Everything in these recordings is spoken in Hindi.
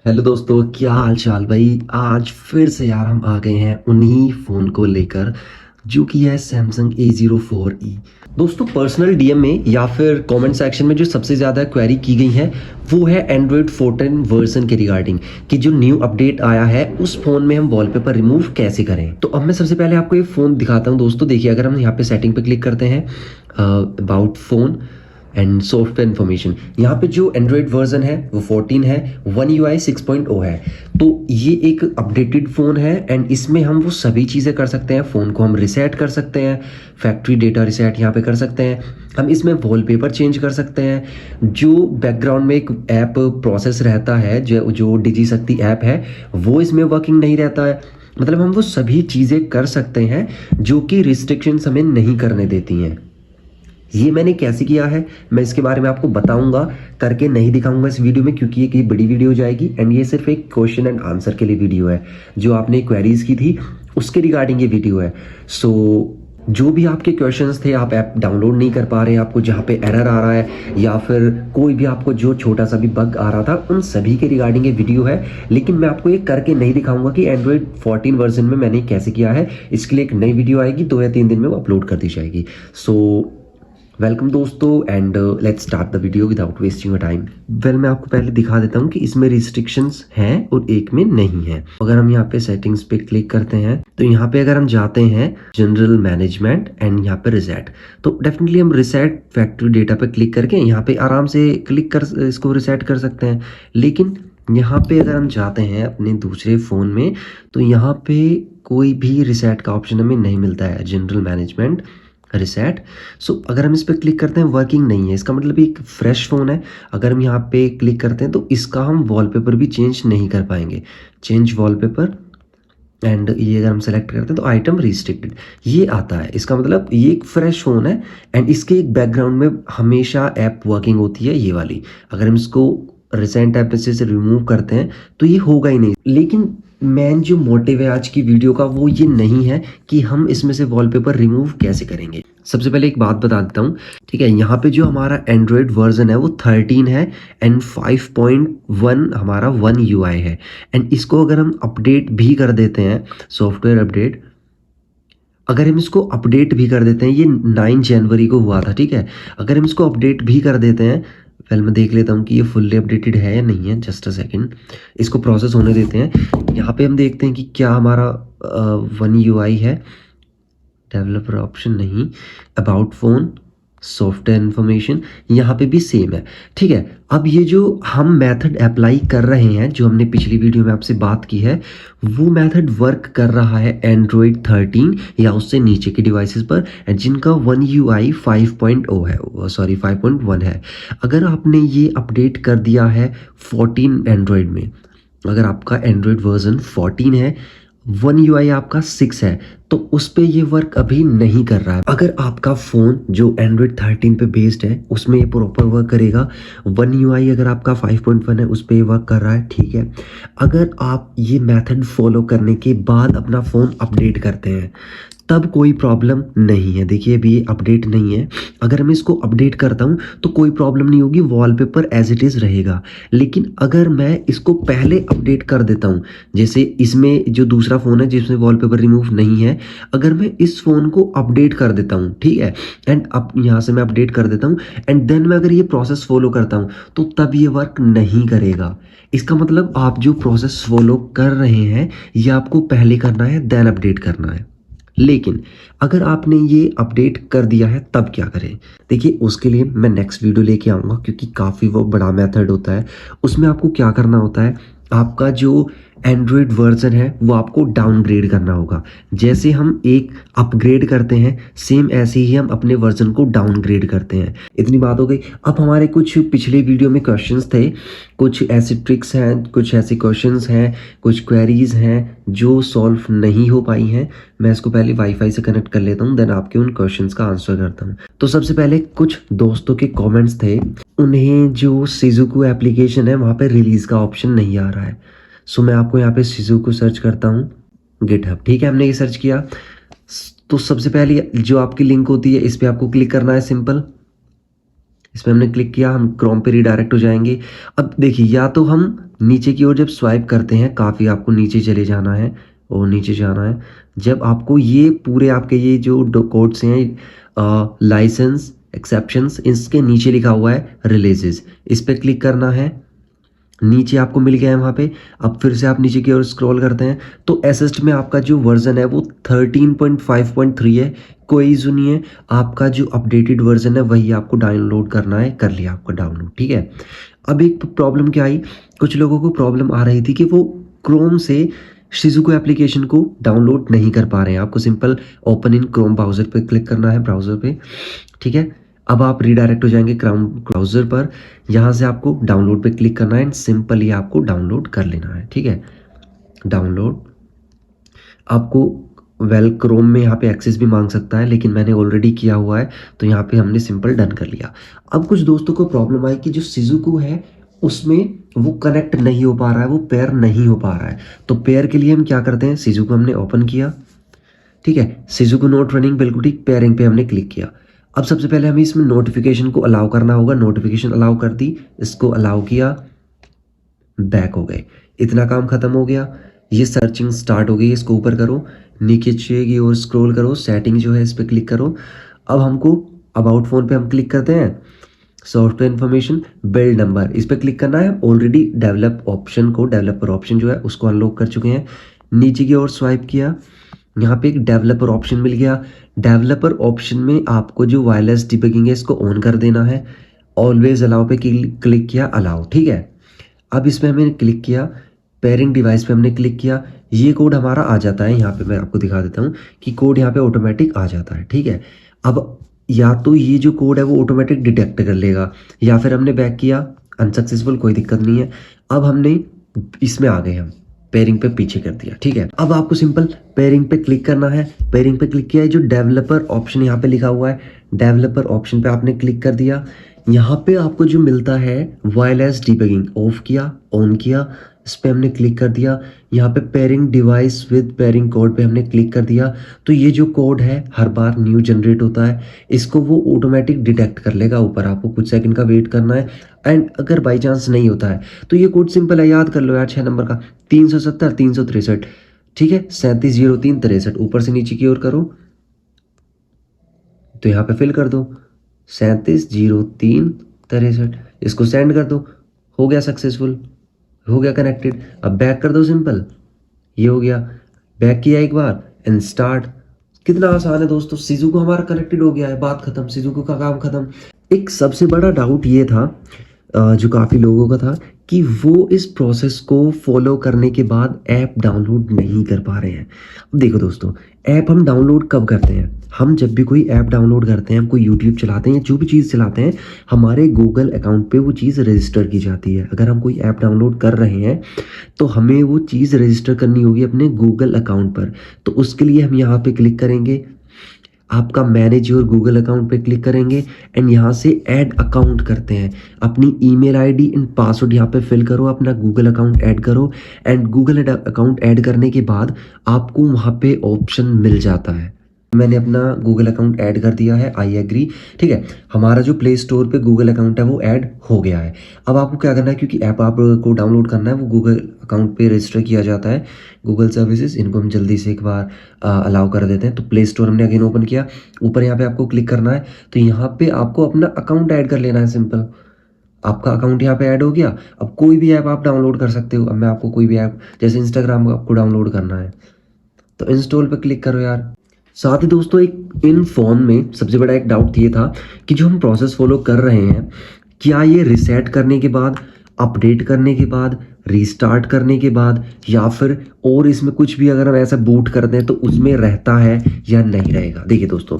हेलो दोस्तों, क्या हाल चाल भाई। आज फिर से यार हम आ गए हैं उन्हीं फ़ोन को लेकर जो कि है सैमसंग A04e। दोस्तों, पर्सनल डीएम में या फिर कमेंट सेक्शन में जो सबसे ज़्यादा क्वेरी की गई है वो है एंड्रॉयड 14 वर्जन के रिगार्डिंग कि जो न्यू अपडेट आया है उस फ़ोन में हम वॉलपेपर रिमूव कैसे करें। तो अब मैं सबसे पहले आपको ये फ़ोन दिखाता हूँ। दोस्तों देखिए, अगर हम यहाँ पे सेटिंग पे क्लिक करते हैं, about phone and software information, यहाँ पे जो एंड्रॉयड वर्जन है वो 14 है, वन UI 6.0 है। तो ये एक अपडेटेड फ़ोन है एंड इसमें हम वो सभी चीज़ें कर सकते हैं। फ़ोन को हम रिसेट कर सकते हैं, फैक्ट्री डेटा रिसेट यहाँ पे कर सकते हैं। हम इसमें वॉलपेपर चेंज कर सकते हैं। जो बैकग्राउंड में एक ऐप प्रोसेस रहता है, जो डिजी शक्ति ऐप है, वो इसमें वर्किंग नहीं रहता है। मतलब हम वो सभी चीज़ें कर सकते हैं जो कि रिस्ट्रिक्शंस हमें नहीं करने देती हैं। ये मैंने कैसे किया है मैं इसके बारे में आपको बताऊंगा, करके नहीं दिखाऊंगा इस वीडियो में क्योंकि ये बड़ी वीडियो हो जाएगी एंड ये सिर्फ एक क्वेश्चन एंड आंसर के लिए वीडियो है। जो आपने क्वेरीज की थी उसके रिगार्डिंग ये वीडियो है। सो जो भी आपके क्वेश्चंस थे, आप ऐप डाउनलोड नहीं कर पा रहे हैं, आपको जहाँ पे एरर आ रहा है या फिर कोई भी आपको जो छोटा सा भी बग आ रहा था, उन सभी के रिगार्डिंग ये वीडियो है। लेकिन मैं आपको ये करके नहीं दिखाऊंगा कि एंड्रॉयड 14 वर्जन में मैंने कैसे किया है। इसके लिए एक नई वीडियो आएगी, 2 या 3 दिन में वो अपलोड कर दी जाएगी। सो वेलकम दोस्तों and let's start the video without wasting a time. मैं आपको पहले दिखा देता हूँ कि इसमें रिस्ट्रिक्शंस हैं और एक में नहीं है। अगर हम यहाँ पे सेटिंग्स पे क्लिक करते हैं तो यहाँ पे अगर हम जाते हैं जनरल मैनेजमेंट एंड यहाँ पे रिसेट, तो डेफिनेटली हम रिसेट फैक्ट्री डेटा पे क्लिक करके यहाँ पे आराम से क्लिक कर इसको रिसेट कर सकते हैं। लेकिन यहाँ पे अगर हम जाते हैं अपने दूसरे फ़ोन में तो यहाँ पे कोई भी रिसेट का ऑप्शन हमें नहीं मिलता है, जनरल मैनेजमेंट रिसेट। सो अगर हम इस पर क्लिक करते हैं वर्किंग नहीं है, इसका मतलब एक फ्रेश फ़ोन है। अगर हम यहाँ पे क्लिक करते हैं तो इसका हम वॉलपेपर भी चेंज नहीं कर पाएंगे। चेंज वॉलपेपर एंड ये अगर हम सेलेक्ट करते हैं तो आइटम रिस्ट्रिक्टेड ये आता है। इसका मतलब ये एक फ्रेश फ़ोन है एंड इसके एक बैकग्राउंड में हमेशा ऐप वर्किंग होती है, ये वाली। अगर हम इसको रिसेंट ऐप से रिमूव करते हैं तो ये होगा ही नहीं। लेकिन मेन जो मोटिव है आज की वीडियो का वो ये नहीं है कि हम इसमें से वॉलपेपर रिमूव कैसे करेंगे। सबसे पहले एक बात बता देता हूँ, ठीक है। यहाँ पे जो हमारा एंड्रॉयड वर्जन है वो 13 है एंड 5.1 हमारा वन UI है। एंड इसको अगर हम अपडेट भी कर देते हैं, सॉफ्टवेयर अपडेट, अगर हम इसको अपडेट भी कर देते हैं, ये 9 जनवरी को हुआ था, ठीक है। अगर हम इसको अपडेट भी कर देते हैं, पहले मैं देख लेता हूँ कि ये फुल्ली अपडेटेड है या नहीं है। जस्ट अ सेकंड, इसको प्रोसेस होने देते हैं। यहाँ पे हम देखते हैं कि क्या हमारा वन UI है। डेवलपर ऑप्शन नहीं, अबाउट फ़ोन, सॉफ्टवेयर इन्फॉर्मेशन, यहाँ पे भी सेम है, ठीक है। अब ये जो हम मेथड अप्लाई कर रहे हैं, जो हमने पिछली वीडियो में आपसे बात की है, वो मेथड वर्क कर रहा है एंड्रॉयड 13 या उससे नीचे के डिवाइसेस पर जिनका वन UI 5.0 है, सॉरी 5.1 है। अगर आपने ये अपडेट कर दिया है 14 एंड्रॉयड में, अगर आपका एंड्रॉयड वर्जन 14 है, वन UI आपका 6 है, तो उस पे ये वर्क अभी नहीं कर रहा है। अगर आपका फ़ोन जो एंड्रॉयड 13 पे बेस्ड है उसमें ये प्रॉपर वर्क करेगा। वन UI अगर आपका 5.1 है उस पे ये वर्क कर रहा है, ठीक है। अगर आप ये मेथड फॉलो करने के बाद अपना फ़ोन अपडेट करते हैं तब कोई प्रॉब्लम नहीं है। देखिए अभी ये अपडेट नहीं है, अगर मैं इसको अपडेट करता हूँ तो कोई प्रॉब्लम नहीं होगी, वॉलपेपर एज इट इज़ रहेगा। लेकिन अगर मैं इसको पहले अपडेट कर देता हूँ, जैसे इसमें जो दूसरा फ़ोन है जिसमें वॉलपेपर रिमूव नहीं है, अगर मैं इस फ़ोन को अपडेट कर देता हूँ, ठीक है, एंड अब यहाँ से मैं अपडेट कर देता हूँ एंड देन मैं अगर ये प्रोसेस फॉलो करता हूँ तो तब ये वर्क नहीं करेगा। इसका मतलब आप जो प्रोसेस फॉलो कर रहे हैं ये आपको पहले करना है, देन अपडेट करना है। लेकिन अगर आपने ये अपडेट कर दिया है तब क्या करें, देखिए उसके लिए मैं नेक्स्ट वीडियो लेके आऊँगा क्योंकि काफ़ी वो बड़ा मेथड होता है। उसमें आपको क्या करना होता है, आपका जो एंड्रॉयड वर्जन है वो आपको डाउनग्रेड करना होगा। जैसे हम एक अपग्रेड करते हैं सेम ऐसे ही हम अपने वर्जन को डाउनग्रेड करते हैं। इतनी बात हो गई। अब हमारे कुछ पिछले वीडियो में क्वेश्चंस थे, कुछ ऐसे ट्रिक्स हैं, कुछ ऐसे क्वेश्चंस हैं, कुछ क्वेरीज हैं जो सॉल्व नहीं हो पाई हैं। मैं इसको पहले वाईफाई से कनेक्ट कर लेता हूँ, देन आपके उन क्वेश्चंस का आंसर करता हूँ। तो सबसे पहले कुछ दोस्तों के कमेंट्स थे, उन्हें जो शिजुकू एप्लीकेशन है वहाँ पे रिलीज का ऑप्शन नहीं आ रहा है। सो मैं आपको यहाँ पे शिजुकू सर्च करता हूँ, गिटहब, ठीक है। हमने ये सर्च किया तो सबसे पहले जो आपकी लिंक होती है इस पर आपको क्लिक करना है, सिंपल। इस पर हमने क्लिक किया, हम क्रोम पे रिडायरेक्ट हो जाएंगे। अब देखिए, या तो हम नीचे की ओर जब स्वाइप करते हैं, काफ़ी आपको नीचे चले जाना है और नीचे जाना है। जब आपको ये पूरे आपके ये जो कोड्स हैं, लाइसेंस एक्सेप्शंस, इसके नीचे लिखा हुआ है रिलीजेस, इस पर क्लिक करना है। नीचे आपको मिल गया है वहाँ पे। अब फिर से आप नीचे की ओर स्क्रॉल करते हैं तो एसिस्ट में आपका जो वर्जन है वो 13.5.3 है। कोई इशू नहीं है, आपका जो अपडेटेड वर्जन है वही आपको डाउनलोड करना है। कर लिया आपका डाउनलोड, ठीक है। अब एक प्रॉब्लम क्या आई, कुछ लोगों को प्रॉब्लम आ रही थी कि वो क्रोम से शिजुको एप्लीकेशन को डाउनलोड नहीं कर पा रहे हैं। आपको simple open in Chrome browser पे क्लिक करना है, ब्राउज़र पे, ठीक है। अब आप रीडायरेक्ट हो जाएंगे क्रोम ब्राउज़र पर। यहाँ से आपको डाउनलोड पे क्लिक करना है एंड सिंपली आपको डाउनलोड कर लेना है, ठीक है। डाउनलोड आपको क्रोम में यहाँ पे एक्सेस भी मांग सकता है, लेकिन मैंने ऑलरेडी किया हुआ है तो यहाँ पे हमने सिंपल डन कर लिया। अब कुछ दोस्तों को प्रॉब्लम आई कि जो शिजुको है उसमें वो कनेक्ट नहीं हो पा रहा है, वो पेयर नहीं हो पा रहा है। तो पेयर के लिए हम क्या करते हैं, शिजुको हमने ओपन किया, ठीक है। शिजुको नोट रनिंग, बिल्कुल ठीक। पेयरिंग पे हमने क्लिक किया। अब सबसे पहले हमें इसमें नोटिफिकेशन को अलाउ करना होगा। नोटिफिकेशन अलाउ कर दी, इसको अलाउ किया, बैक हो गए। इतना काम खत्म हो गया। ये सर्चिंग स्टार्ट हो गई, इसको ऊपर करो, नीचे की ओर स्क्रॉल करो, सेटिंग जो है इस पर क्लिक करो। अब हमको अबाउट फोन पे हम क्लिक करते हैं, सॉफ्टवेयर इन्फॉर्मेशन, बिल्ड नंबर, इस पर क्लिक करना है। ऑलरेडी डेवलपर ऑप्शन जो है उसको अनलॉक कर चुके हैं। नीचे की ओर स्वाइप किया, यहाँ पे एक डेवलपर ऑप्शन मिल गया। डेवलपर ऑप्शन में आपको जो वायरलेस डिबगिंग है इसको ऑन कर देना है। ऑलवेज अलाउ पे क्लिक किया, अलाउ, ठीक है। अब इसमें हमने क्लिक किया, पेयरिंग डिवाइस पे हमने क्लिक किया। ये कोड हमारा आ जाता है, यहाँ पे मैं आपको दिखा देता हूँ कि कोड यहाँ पे ऑटोमेटिक आ जाता है, ठीक है। अब या तो ये जो कोड है वो ऑटोमेटिक डिटेक्ट कर लेगा, या फिर हमने बैक किया, अनसक्सेसफुल, कोई दिक्कत नहीं है। अब हमने इसमें आ गए, हम पेयरिंग पे पीछे कर दिया, ठीक है। अब आपको सिंपल पेयरिंग पे क्लिक करना है। पेयरिंग पे क्लिक किया है, जो डेवलपर ऑप्शन यहाँ पे लिखा हुआ है, डेवलपर ऑप्शन पे आपने क्लिक कर दिया। यहाँ पे आपको जो मिलता है वायरलेस डिबगिंग, ऑफ किया, ऑन किया, इस पे हमने क्लिक कर दिया। यहाँ पे pairing device with pairing code पे हमने क्लिक कर दिया। तो ये जो कोड है हर बार न्यू जनरेट होता है, इसको वो ऑटोमेटिक डिटेक्ट कर लेगा। ऊपर आपको कुछ सेकंड का वेट करना है। एंड अगर बाई चांस नहीं होता है तो ये कोड सिंपल है, याद कर लो यार, 6 नंबर का, 370 363, ठीक है, 370363। ऊपर से नीचे की ओर करो तो यहाँ पे फिल कर दो 370363, इसको सेंड कर दो, हो गया सक्सेसफुल, हो गया कनेक्टेड। अब बैक कर दो, सिंपल, ये हो गया। बैक किया एक बार एंड स्टार्ट। कितना आसान है दोस्तों, शिजुको हमारा कनेक्टेड हो गया है, बात खत्म, शिजुको का काम खत्म। एक सबसे बड़ा डाउट ये था जो काफ़ी लोगों का था कि वो इस प्रोसेस को फॉलो करने के बाद ऐप डाउनलोड नहीं कर पा रहे हैं। अब देखो दोस्तों, ऐप हम डाउनलोड कब करते हैं, हम जब भी कोई ऐप डाउनलोड करते हैं, हम कोई यूट्यूब चलाते हैं, जो भी चीज़ चलाते हैं, हमारे गूगल अकाउंट पे वो चीज़ रजिस्टर की जाती है। अगर हम कोई ऐप डाउनलोड कर रहे हैं तो हमें वो चीज़ रजिस्टर करनी होगी अपने गूगल अकाउंट पर। तो उसके लिए हम यहाँ पे क्लिक करेंगे, आपका मैनेज योर गूगल अकाउंट पे क्लिक करेंगे एंड यहाँ से ऐड अकाउंट करते हैं। अपनी ईमेल आईडी एंड पासवर्ड यहाँ पे फिल करो, अपना गूगल अकाउंट ऐड करो एंड गूगल अकाउंट ऐड करने के बाद आपको वहाँ पे ऑप्शन मिल जाता है। मैंने अपना गूगल अकाउंट ऐड कर दिया है, आई एग्री, ठीक है। हमारा जो प्ले स्टोर पे गूगल अकाउंट है वो ऐड हो गया है। अब आपको क्या करना है, क्योंकि ऐप आपको डाउनलोड करना है वो गूगल अकाउंट पे रजिस्टर किया जाता है। गूगल सर्विसेज, इनको हम जल्दी से एक बार अलाउ कर देते हैं। तो प्ले स्टोर हमने अगेन ओपन किया, ऊपर यहाँ पे आपको क्लिक करना है। तो यहाँ पे आपको अपना अकाउंट ऐड कर लेना है, सिंपल। आपका अकाउंट यहाँ पे ऐड हो गया। अब कोई भी ऐप आप डाउनलोड कर सकते हो। अब मैं आपको कोई भी ऐप, जैसे इंस्टाग्राम आपको डाउनलोड करना है तो इंस्टॉल पे क्लिक करो यार। साथ ही दोस्तों, एक इन फोन में सबसे बड़ा एक डाउट ये था कि जो हम प्रोसेस फॉलो कर रहे हैं, क्या ये रिसेट करने के बाद, अपडेट करने के बाद, रीस्टार्ट करने के बाद, या फिर और इसमें कुछ भी अगर हम ऐसा बूट कर दें तो उसमें रहता है या नहीं रहेगा। देखिए दोस्तों,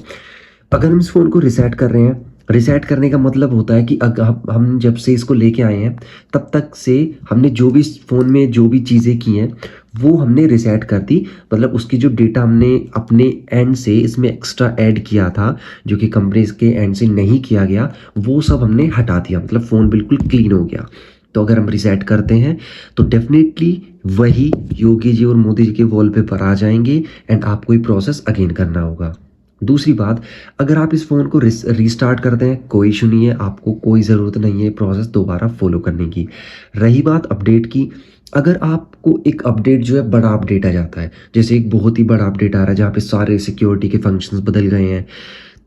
अगर हम इस फ़ोन को रिसेट कर रहे हैं, रिसेट करने का मतलब होता है कि अगर हम जब से इसको लेके आए हैं तब तक से हमने जो भी फ़ोन में जो भी चीज़ें की हैं वो हमने रिसेट कर दी। मतलब उसकी जो डेटा हमने अपने एंड से इसमें एक्स्ट्रा ऐड किया था, जो कि कंपनी के एंड से नहीं किया गया, वो सब हमने हटा दिया। मतलब फ़ोन बिल्कुल क्लीन हो गया। तो अगर हम रिसेट करते हैं तो डेफिनेटली वही योगी जी और मोदी जी के वॉलपेपर आ जाएंगे एंड आपको ये प्रोसेस अगेन करना होगा। दूसरी बात, अगर आप इस फ़ोन को रीस्टार्ट करते हैं कोई इशू नहीं है, आपको कोई ज़रूरत नहीं है प्रोसेस दोबारा फॉलो करने की। रही बात अपडेट की, अगर आपको एक अपडेट जो है बड़ा अपडेट आ जाता है, जैसे एक बहुत ही बड़ा अपडेट आ रहा है जहाँ पे सारे सिक्योरिटी के फंक्शंस बदल गए हैं,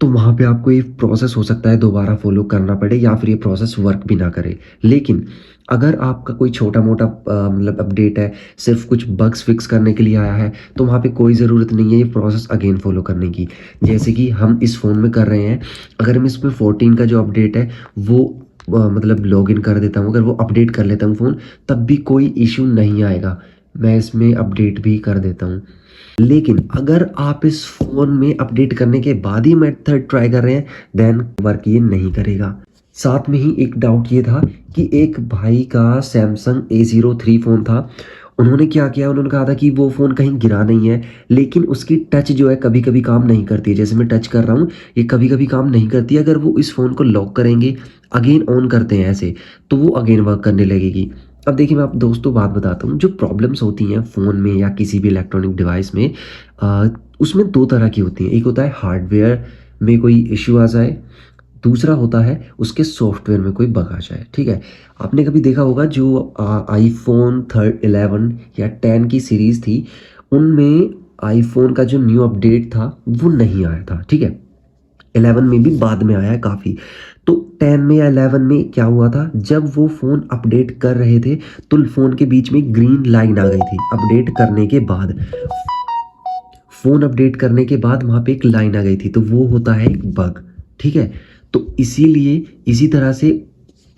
तो वहाँ पे आपको ये प्रोसेस हो सकता है दोबारा फॉलो करना पड़े या फिर ये प्रोसेस वर्क भी ना करे। लेकिन अगर आपका कोई छोटा मोटा मतलब अपडेट है, सिर्फ कुछ बग्स फिक्स करने के लिए आया है, तो वहाँ पे कोई ज़रूरत नहीं है ये प्रोसेस अगेन फॉलो करने की। जैसे कि हम इस फ़ोन में कर रहे हैं, अगर हम इसमें 14 का जो अपडेट है वो मतलब लॉगिन कर देता हूँ, अगर वो अपडेट कर लेता हूँ फ़ोन, तब भी कोई इशू नहीं आएगा। मैं इसमें अपडेट भी कर देता हूँ। लेकिन अगर आप इस फ़ोन में अपडेट करने के बाद ही मेथड ट्राई कर रहे हैं, देन वर्क ये नहीं करेगा। साथ में ही एक डाउट ये था कि एक भाई का सैमसंग A03 फ़ोन था। उन्होंने क्या किया, उन्होंने कहा था कि वो फ़ोन कहीं गिरा नहीं है, लेकिन उसकी टच जो है कभी-कभी काम नहीं करती है। जैसे मैं टच कर रहा हूँ, ये कभी-कभी काम नहीं करती है। अगर वो इस फ़ोन को लॉक करेंगे, अगेन ऑन करते हैं ऐसे, तो वो अगेन वर्क करने लगेगी। अब देखिए मैं आप दोस्तों बात बताता हूँ, जो प्रॉब्लम्स होती हैं फ़ोन में या किसी भी इलेक्ट्रॉनिक डिवाइस में, उसमें 2 तरह की होती हैं। एक होता है हार्डवेयर में कोई इश्यू आ जाए, दूसरा होता है उसके सॉफ्टवेयर में कोई बग आ जाए, ठीक है? आपने कभी देखा होगा जो आईफ़ोन 11 या 10 की सीरीज़ थी, उनमें आईफ़ोन का जो न्यू अपडेट था, वो नहीं आया था, ठीक है? 11 में भी बाद में आया है काफ़ी। तो 10 में या 11 में क्या हुआ था, जब वो फ़ोन अपडेट कर रहे थे, तो फ़ोन के बीच में ग्रीन लाइन आ गई थी अपडेट करने के बाद। फ़ोन अपडेट करने के बाद वहाँ पे एक लाइन आ गई थी, तो वो होता है एक बग, ठीक है? तो इसीलिए इसी तरह से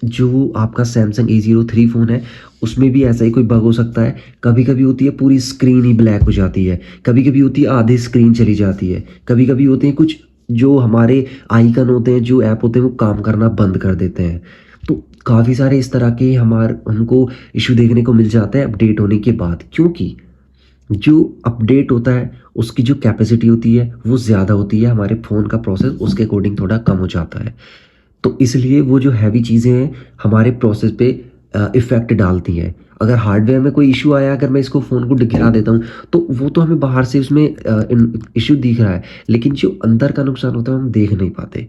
जो आपका सैमसंग A03 फ़ोन है, उसमें भी ऐसा ही कोई बग हो सकता है। कभी-कभी होती है पूरी स्क्रीन ही ब्लैक हो जाती है, कभी-कभी होती है आधी स्क्रीन चली जाती है, कभी-कभी होते हैं कुछ जो हमारे आइकन होते हैं, जो ऐप होते हैं, वो काम करना बंद कर देते हैं। तो काफ़ी सारे इस तरह के हमको इश्यू देखने को मिल जाता है अपडेट होने के बाद, क्योंकि जो अपडेट होता है उसकी जो कैपेसिटी होती है वो ज़्यादा होती है, हमारे फ़ोन का प्रोसेस उसके अकॉर्डिंग थोड़ा कम हो जाता है। तो इसलिए वो जो हैवी चीज़ें हैं हमारे प्रोसेस पे इफ़ेक्ट डालती हैं। अगर हार्डवेयर में कोई इश्यू आया, अगर मैं इसको फ़ोन को गिरा देता हूँ, तो वो तो हमें बाहर से उसमें इश्यू दिख रहा है, लेकिन जो अंदर का नुकसान होता है हम देख नहीं पाते।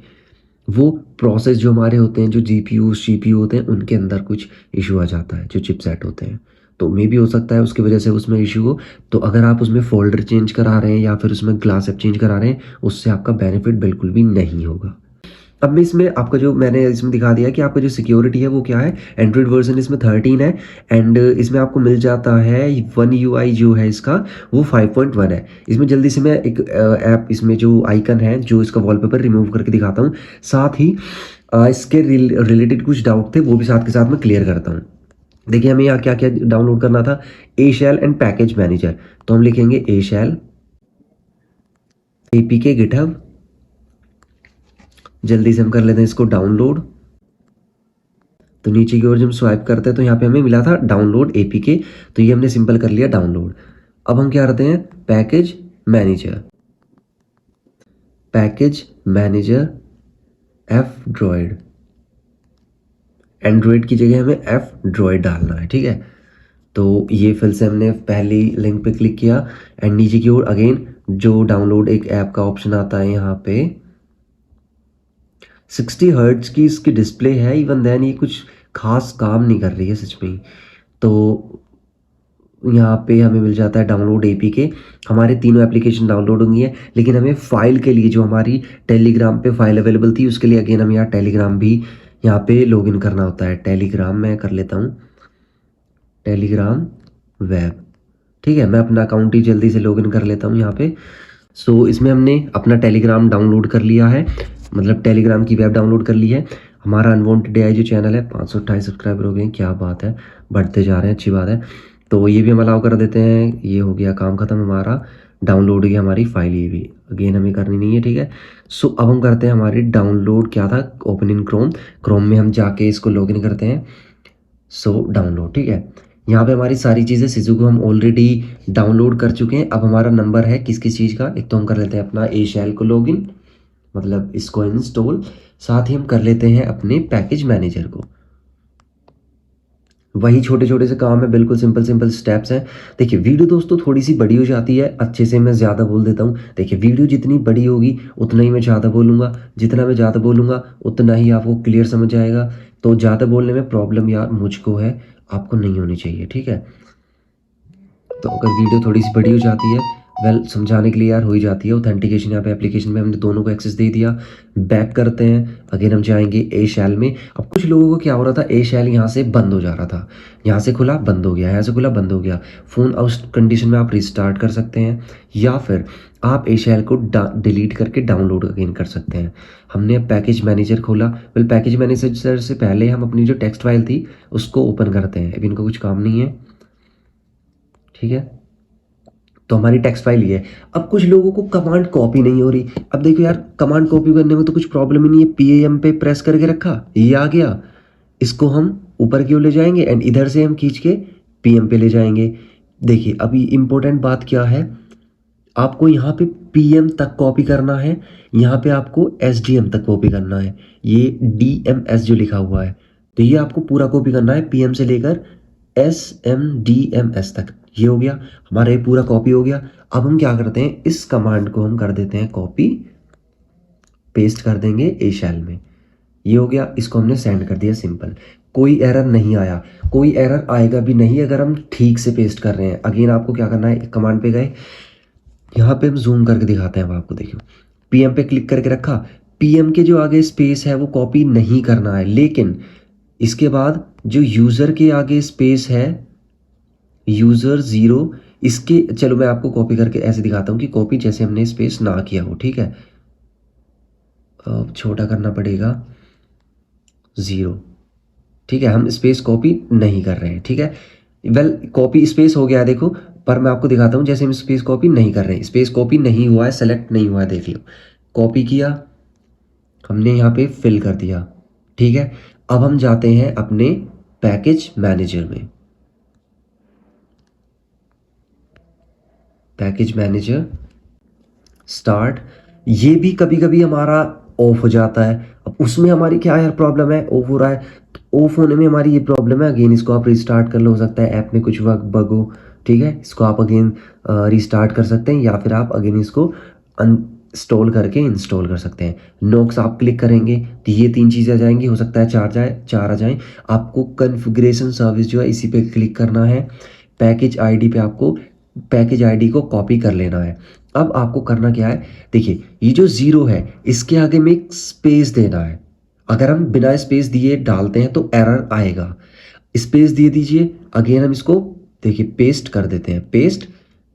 वो प्रोसेस जो हमारे होते हैं, जो जीपीयू सीपीयू होते हैं, उनके अंदर कुछ इशू आ जाता है, जो चिपसेट होते हैं। तो मे बी हो सकता है उसकी वजह से उसमें इशू हो। तो अगर आप उसमें फ़ोल्डर चेंज करा रहे हैं या फिर उसमें ग्लास ऐप चेंज करा रहे हैं, उससे आपका बेनिफिट बिल्कुल भी नहीं होगा। अब मैं इसमें आपका जो मैंने इसमें दिखा दिया कि आपका जो सिक्योरिटी है वो क्या है। एंड्रॉइड वर्जन इसमें 13 है, एंड इसमें आपको मिल जाता है वन यूआई जो है इसका, वो 5.1 है। इसमें जल्दी से मैं एक ऐप, इसमें जो आइकन है, जो इसका वॉलपेपर रिमूव करके दिखाता हूँ। साथ ही इसके रिलेटेड कुछ डाउट थे, वो भी साथ के साथ मैं क्लियर करता हूँ। देखिए हमें यहाँ क्या क्या डाउनलोड करना था। A shell and package manager, तो हम लिखेंगे ए शेल एपीके गिटहब। जल्दी से हम कर लेते हैं इसको डाउनलोड। तो नीचे की ओर जब हम स्वाइप करते हैं तो यहाँ पे हमें मिला था डाउनलोड एपीके, तो ये हमने सिंपल कर लिया डाउनलोड। अब हम क्या करते हैं, package manager, package manager F droid, Android की जगह हमें एफ ड्रॉइड डालना है, ठीक है? तो ये फिर से हमने पहली लिंक पे क्लिक किया, एंड नीचे की ओर अगेन जो डाउनलोड एक ऐप का ऑप्शन आता है, यहाँ पे 60 हर्ट्ज की इसकी डिस्प्ले है, इवन देन ये कुछ खास काम नहीं कर रही है सच में ही। तो यहाँ पे हमें मिल जाता है डाउनलोड एपीके। हमारे तीनों एप्लीकेशन डाउनलोड होंगी है, लेकिन हमें फ़ाइल के लिए जो हमारी टेलीग्राम पे फाइल अवेलेबल थी, उसके लिए अगेन हम यहाँ टेलीग्राम भी यहाँ पे लॉगिन करना होता है। टेलीग्राम मैं कर लेता हूँ, टेलीग्राम वेब, ठीक है? मैं अपना अकाउंट ही जल्दी से लॉगिन कर लेता हूँ यहाँ पे। सो इसमें हमने अपना टेलीग्राम डाउनलोड कर लिया है, मतलब टेलीग्राम की वेब डाउनलोड कर ली है। हमारा अनवांटेड एआई जो चैनल है, 528 सब्सक्राइबर हो गए हैं, क्या बात है, बढ़ते जा रहे हैं, अच्छी बात है। तो ये भी हम अलाउ कर देते हैं। ये हो गया काम खत्म, हमारा डाउनलोड हो गया हमारी फाइल, ये भी अगेन हमें करनी नहीं है, ठीक है? सो अब हम करते हैं हमारी डाउनलोड, क्या था, ओपन इन क्रोम। क्रोम में हम जाके इसको लॉगिन करते हैं। सो डाउनलोड, ठीक है? यहाँ पे हमारी सारी चीज़ें सिजू को हम ऑलरेडी डाउनलोड कर चुके हैं। अब हमारा नंबर है किस किस चीज़ का, एक तो हम कर लेते हैं अपना ए शेल को लॉगिन, मतलब इसको इंस्टॉल। साथ ही हम कर लेते हैं अपने पैकेज मैनेजर को। वही छोटे छोटे से काम है, बिल्कुल सिंपल सिंपल स्टेप्स हैं। देखिए वीडियो दोस्तों थोड़ी सी बड़ी हो जाती है, अच्छे से मैं ज़्यादा बोल देता हूँ। देखिए वीडियो जितनी बड़ी होगी उतना ही मैं ज़्यादा बोलूँगा, जितना मैं ज़्यादा बोलूँगा उतना ही आपको क्लियर समझ आएगा। तो ज़्यादा बोलने में प्रॉब्लम यार मुझको है, आपको नहीं होनी चाहिए, ठीक है। तो अगर वीडियो थोड़ी सी बड़ी हो जाती है, वेल समझाने के लिए यार हो ही जाती है। ऑथेंटिकेशन यहाँ पे एप्लीकेशन में हमने दोनों को एक्सेस दे दिया। बैक करते हैं, अगेन हम जाएंगे ए शैल में। अब कुछ लोगों को क्या हो रहा था, ए शैल यहाँ से बंद हो जा रहा था, यहाँ से खुला बंद हो गया, यहाँ से खुला बंद हो गया। फ़ोन उस कंडीशन में आप रिस्टार्ट कर सकते हैं, या फिर आप ए शैल को डिलीट करके डाउनलोड अगेन कर सकते हैं। हमने पैकेज मैनेजर खोला। वेल पैकेज मैनेजर से पहले हम अपनी जो टेक्स्ट फाइल थी उसको ओपन करते हैं। अभी इनका कुछ काम नहीं है, ठीक है। तो हमारी टेक्स्ट फाइल ये है। अब कुछ लोगों को कमांड कॉपी नहीं हो रही। अब देखो यार कमांड कॉपी करने में तो कुछ प्रॉब्लम ही नहीं है, पीएम पे प्रेस करके रखा, ये आ गया। इसको हम ऊपर की ओर ले जाएंगे एंड इधर से हम खींच के पीएम पे ले जाएंगे। देखिए अभी इंपॉर्टेंट बात क्या है, आपको यहाँ पे पीएम तक कॉपी करना है, यहाँ पे आपको एसडीएम तक कॉपी करना है। ये डीएमएस जो लिखा हुआ है, तो ये आपको पूरा कॉपी करना है, पीएम से लेकर एसएमडीएमएस तक। ये हो गया हमारा, ये पूरा कॉपी हो गया। अब हम क्या करते हैं, इस कमांड को हम कर देते हैं कॉपी, पेस्ट कर देंगे ए शैल में। ये हो गया, इसको हमने सेंड कर दिया, सिंपल। कोई एरर नहीं आया, कोई एरर आएगा भी नहीं अगर हम ठीक से पेस्ट कर रहे हैं। अगेन आपको क्या करना है, कमांड पे गए, यहाँ पे हम जूम करके दिखाते हैं, अब आपको देखियो पीएम पे क्लिक करके रखा, पीएम के जो आगे स्पेस है वो कॉपी नहीं करना है, लेकिन इसके बाद जो यूजर के आगे स्पेस है, यूजर जीरो, इसके चलो मैं आपको कॉपी करके ऐसे दिखाता हूँ कि कॉपी जैसे हमने स्पेस ना किया हो, ठीक है। अब छोटा करना पड़ेगा, जीरो, ठीक है। हम स्पेस कॉपी नहीं कर रहे हैं, ठीक है। वेल कॉपी स्पेस हो गया है देखो, पर मैं आपको दिखाता हूँ जैसे हम स्पेस कॉपी नहीं कर रहे हैं। स्पेस कॉपी नहीं हुआ है, सेलेक्ट नहीं हुआ है, देख लो। कॉपी किया हमने, यहाँ पे फिल कर दिया, ठीक है। अब हम जाते हैं अपने पैकेज मैनेजर में। पैकेज मैनेजर स्टार्ट, ये भी कभी कभी हमारा ऑफ हो जाता है। अब उसमें हमारी क्या यार प्रॉब्लम है, ऑफ हो रहा है, तो ऑफ होने में हमारी ये प्रॉब्लम है। अगेन इसको आप रिस्टार्ट कर लो, हो सकता है ऐप में कुछ वक्त बग हो, ठीक है। इसको आप अगेन रिस्टार्ट कर सकते हैं, या फिर आप अगेन इसको इंस्टॉल करके इंस्टॉल कर सकते हैं। नोक्स आप क्लिक करेंगे तो ये तीन चीज़ें आ जाएंगी, हो सकता है चार आ जाएं। आपको कन्फिग्रेशन सर्विस जो है इसी पे क्लिक करना है। पैकेज आईडी पे आपको पैकेज आईडी को कॉपी कर लेना है। अब आपको करना क्या है, देखिए ये जो जीरो है इसके आगे में एक स्पेस देना है। अगर हम बिना स्पेस दिए डालते हैं तो एरर आएगा, स्पेस दे दीजिए। अगेन हम इसको देखिए पेस्ट कर देते हैं, पेस्ट,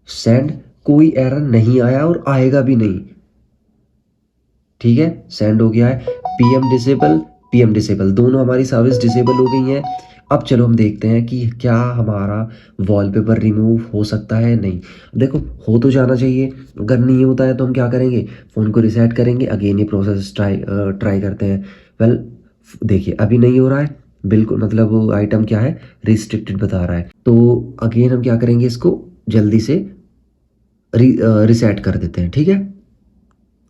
सेंड। कोई एरर नहीं आया और आएगा भी नहीं, ठीक है। सेंड हो गया है। पीएम डिसेबल दोनों हमारी सर्विस डिसेबल हो गई हैं। अब चलो हम देखते हैं कि क्या हमारा वॉलपेपर रिमूव हो सकता है, नहीं। देखो हो तो जाना चाहिए, अगर नहीं होता है तो हम क्या करेंगे, फ़ोन को रिसेट करेंगे, अगेन ये प्रोसेस ट्राई करते हैं। वेल देखिए अभी नहीं हो रहा है, बिल्कुल, मतलब आइटम क्या है, रिस्ट्रिक्टेड बता रहा है। तो अगेन हम क्या करेंगे, इसको जल्दी से रिसेट कर देते हैं, ठीक है।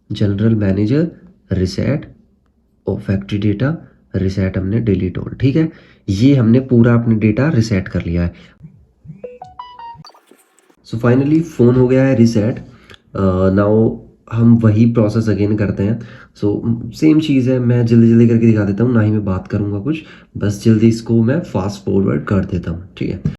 जनरल मैनेजर रिसेट और फैक्ट्री डेटा रिसेट, हमने डिलीट ऑल, ठीक है। ये हमने पूरा अपने डेटा रिसेट कर लिया है। सो फाइनली फ़ोन हो गया है रिसेट। नाउ हम वही प्रोसेस अगेन करते हैं। सो सेम चीज़ है, मैं जल्दी जल्दी करके दिखा देता हूँ, ना ही मैं बात करूँगा कुछ, बस जल्दी इसको मैं फास्ट फॉरवर्ड कर देता हूँ, ठीक है।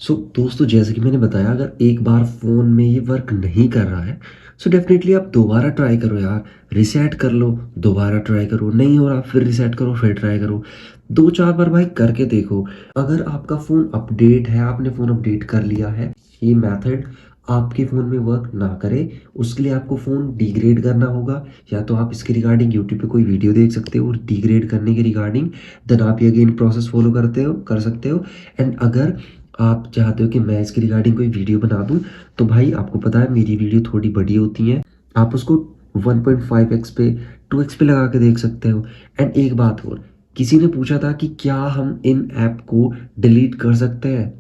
सो दोस्तों जैसे कि मैंने बताया, अगर एक बार फ़ोन में ये वर्क नहीं कर रहा है, सो डेफिनेटली आप दोबारा ट्राई करो यार, रीसेट कर लो, दोबारा ट्राई करो, नहीं हो रहा फिर रीसेट करो, फिर ट्राई करो, 2-4 बार भाई करके देखो। अगर आपका फ़ोन अपडेट है, आपने फ़ोन अपडेट कर लिया है, ये मेथड आपके फ़ोन में वर्क ना करे, उसके लिए आपको फ़ोन डिग्रेड करना होगा। या तो आप इसके रिगार्डिंग यूट्यूब पे कोई वीडियो देख सकते हो डिग्रेड करने के रिगार्डिंग, देन आप ये अगेन प्रोसेस फॉलो कर सकते हो। एंड अगर आप चाहते हो कि मैं इसके रिगार्डिंग कोई वीडियो बना दूं, तो भाई आपको पता है मेरी वीडियो थोड़ी बड़ी होती है, आप उसको 1.5x पे 2x पे लगा के देख सकते हो। एंड एक बात और, किसी ने पूछा था कि क्या हम इन ऐप को डिलीट कर सकते हैं?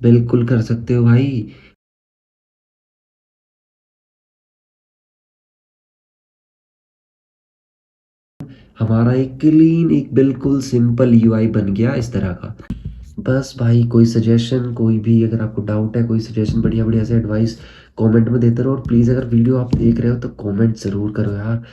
बिल्कुल कर सकते हो भाई। हमारा एक क्लीन, एक बिल्कुल सिंपल यूआई बन गया इस तरह का। बस भाई कोई सजेशन, कोई भी अगर आपको डाउट है, कोई सजेशन, बढ़िया बढ़िया से एडवाइस कमेंट में देते रहो। और प्लीज़ अगर वीडियो आप देख रहे हो तो कमेंट ज़रूर करो यार।